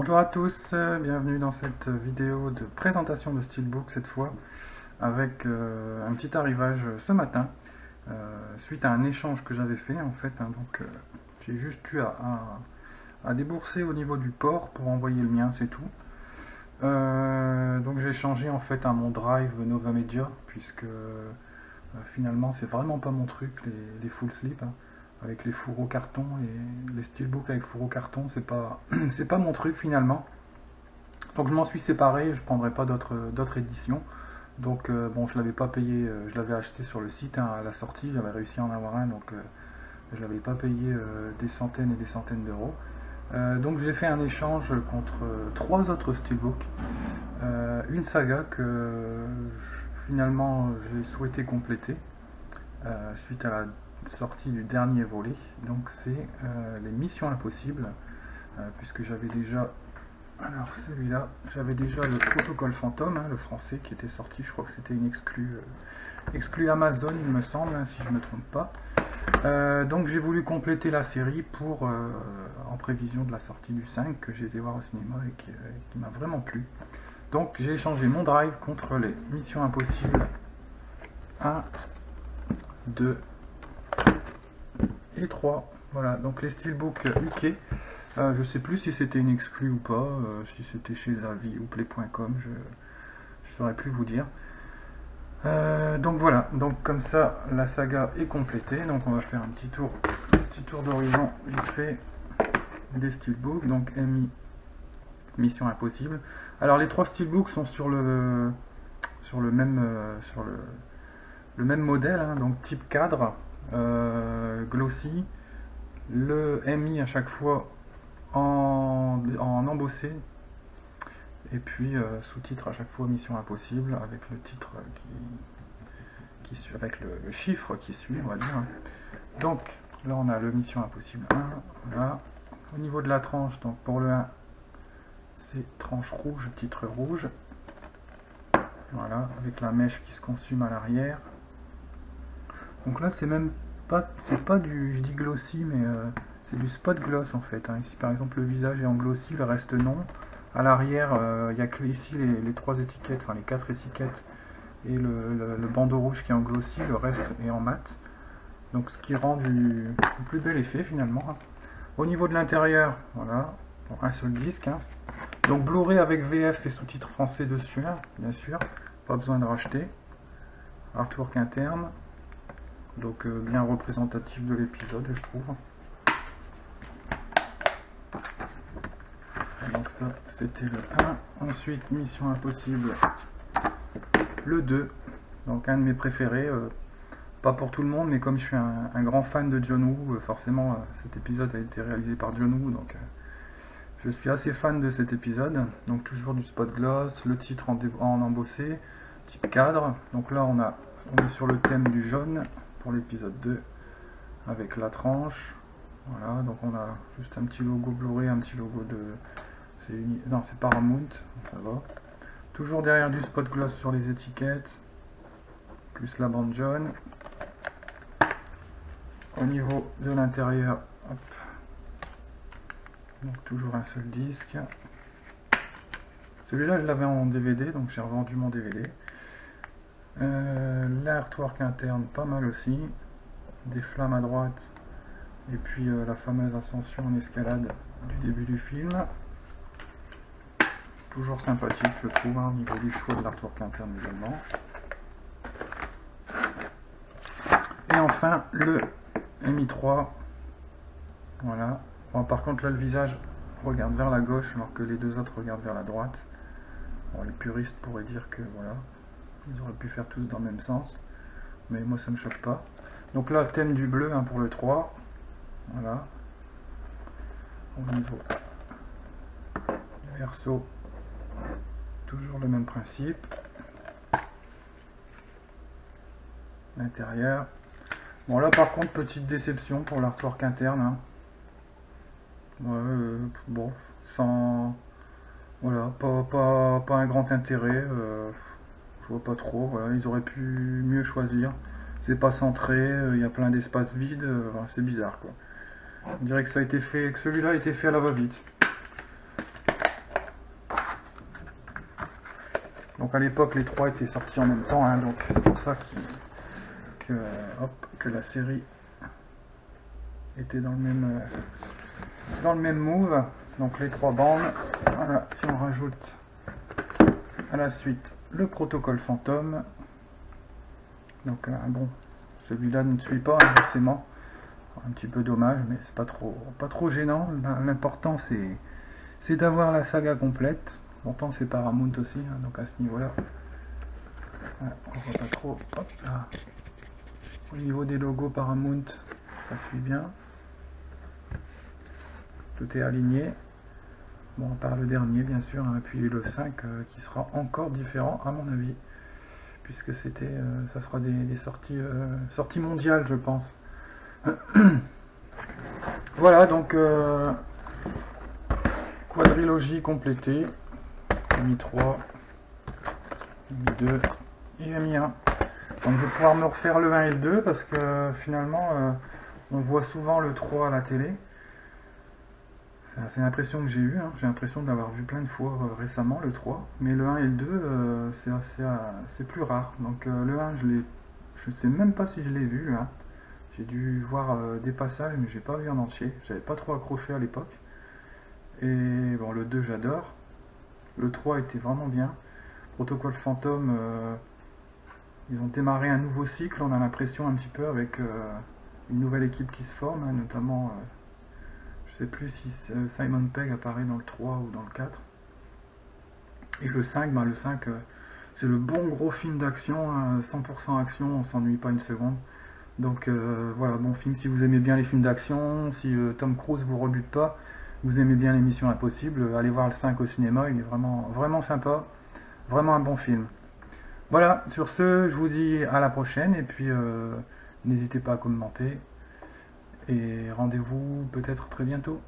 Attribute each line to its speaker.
Speaker 1: Bonjour à tous, bienvenue dans cette vidéo de présentation de Steelbook cette fois avec un petit arrivage ce matin suite à un échange que j'avais fait en fait, j'ai juste eu à débourser au niveau du port pour envoyer le mien, c'est tout. Donc j'ai échangé en fait à mon drive Nova Media puisque finalement c'est vraiment pas mon truc les full slip avec les fourreaux carton et les steelbooks avec fourreaux carton, c'est pas c'est pas mon truc finalement. Donc je m'en suis séparé, je prendrai pas d'autres éditions. Donc bon, je l'avais pas payé, je l'avais acheté sur le site à la sortie, j'avais réussi à en avoir un, donc je l'avais pas payé des centaines et des centaines d'euros. Donc j'ai fait un échange contre trois autres steelbooks, une saga que finalement j'ai souhaité compléter suite à la sortie du dernier volet. Donc c'est les Missions Impossibles, puisque j'avais déjà alors celui-là, j'avais déjà le protocole fantôme, le français, qui était sorti, je crois que c'était une exclue Amazon, il me semble, si je ne me trompe pas. Donc j'ai voulu compléter la série pour, en prévision de la sortie du 5, que j'ai été voir au cinéma et qui m'a vraiment plu. Donc j'ai échangé mon drive contre les Missions Impossibles 1, 2 et 3. Voilà, donc les steelbooks UK. Je sais plus si c'était une exclue ou pas, si c'était chez Avi ou Play.com, je ne saurais plus vous dire. Donc voilà, donc comme ça la saga est complétée, donc on va faire un petit tour d'horizon vite fait des steelbooks, donc MI Mission Impossible. Alors les trois steelbooks sont sur le même modèle, donc type cadre, glossy, le MI à chaque fois en embossé et puis sous-titre à chaque fois Mission Impossible avec le titre qui suit, avec le chiffre qui suit, on va dire. Donc là on a le Mission Impossible 1, voilà. Au niveau de la tranche, donc pour le 1 c'est tranche rouge, titre rouge, voilà, avec la mèche qui se consume à l'arrière. Donc là c'est même pas, c'est pas du, je dis glossy, mais c'est du spot gloss en fait. Ici par exemple le visage est en glossy, le reste non. À l'arrière, il n'y a que ici les trois étiquettes, enfin les quatre étiquettes et le bandeau rouge qui est en glossy, le reste est en mat. Donc ce qui rend du plus bel effet finalement. Au niveau de l'intérieur, voilà, bon, un seul disque. Donc Blu-ray avec VF et sous-titres français dessus, bien sûr, pas besoin de racheter. Artwork interne, donc bien représentatif de l'épisode je trouve. Donc ça c'était le 1. Ensuite Mission Impossible le 2, donc un de mes préférés, pas pour tout le monde, mais comme je suis un grand fan de John Woo, forcément cet épisode a été réalisé par John Woo, donc je suis assez fan de cet épisode. Donc toujours du spot gloss, le titre en embossé, type cadre. Donc là on est sur le thème du jaune pour l'épisode 2 avec la tranche. Voilà, donc on a juste un petit logo Blu-ray, un petit logo de... Non, c'est Paramount, ça va. Toujours derrière du spot gloss sur les étiquettes, plus la bande jaune. Au niveau de l'intérieur, donc toujours un seul disque. Celui-là je l'avais en DVD, donc j'ai revendu mon DVD. L'artwork interne pas mal aussi, des flammes à droite et puis la fameuse ascension en escalade du début du film. Toujours sympathique je trouve, au niveau du choix de l'artwork interne également. Et enfin le MI3, voilà. Bon, par contre là le visage regarde vers la gauche alors que les deux autres regardent vers la droite. Bon, les puristes pourraient dire que voilà, ils auraient pu faire tous dans le même sens, mais moi ça me choque pas. Donc là thème du bleu pour le 3, voilà. Au niveau du verso, toujours le même principe. L'intérieur. Bon là par contre petite déception pour l'artwork interne. Ouais, bon, sans... Voilà, pas un grand intérêt. Je vois pas trop. Voilà, ils auraient pu mieux choisir. C'est pas centré, il y a plein d'espaces vides. Enfin, c'est bizarre quoi. On dirait que ça a été fait, que celui-là a été fait à la va-vite. Donc à l'époque, les 3 étaient sortis en même temps, hein, donc c'est pour ça que la série était dans le même move. Donc les 3 bandes. Voilà, si on rajoute à la suite le protocole fantôme. Donc bon, celui-là ne suit pas hein, forcément. Un petit peu dommage, mais c'est pas trop gênant. L'important c'est d'avoir la saga complète. Pourtant c'est Paramount aussi, hein, donc à ce niveau-là, on voit pas trop. Hop là. Au niveau des logos Paramount, ça suit bien. Tout est aligné. Bon, à part le dernier, bien sûr, hein, puis le 5 qui sera encore différent, à mon avis, puisque ça sera des sorties mondiales, je pense. Voilà, donc quadrilogie complétée. Mi 3, mi 2 et mi 1. Donc je vais pouvoir me refaire le 1 et le 2 parce que finalement on voit souvent le 3 à la télé. C'est l'impression que j'ai eue, hein. J'ai l'impression de l'avoir vu plein de fois récemment le 3, mais le 1 et le 2 c'est plus rare. Donc le 1 je ne sais même pas si je l'ai vu, hein. J'ai dû voir des passages mais j'ai pas vu en entier, j'avais pas trop accroché à l'époque. Et bon, le 2 j'adore, le 3 était vraiment bien. Protocole fantôme, ils ont démarré un nouveau cycle, on a l'impression un petit peu avec une nouvelle équipe qui se forme, hein, notamment, je sais plus si Simon Pegg apparaît dans le 3 ou dans le 4. Et le 5, le 5 c'est le bon gros film d'action, hein, 100% action, on s'ennuie pas une seconde. Donc voilà, bon film si vous aimez bien les films d'action, si Tom Cruise vous rebute pas, vous aimez bien les Missions Impossibles, allez voir le 5 au cinéma, il est vraiment sympa, vraiment un bon film. Voilà, sur ce, je vous dis à la prochaine, et puis n'hésitez pas à commenter, et rendez-vous peut-être très bientôt.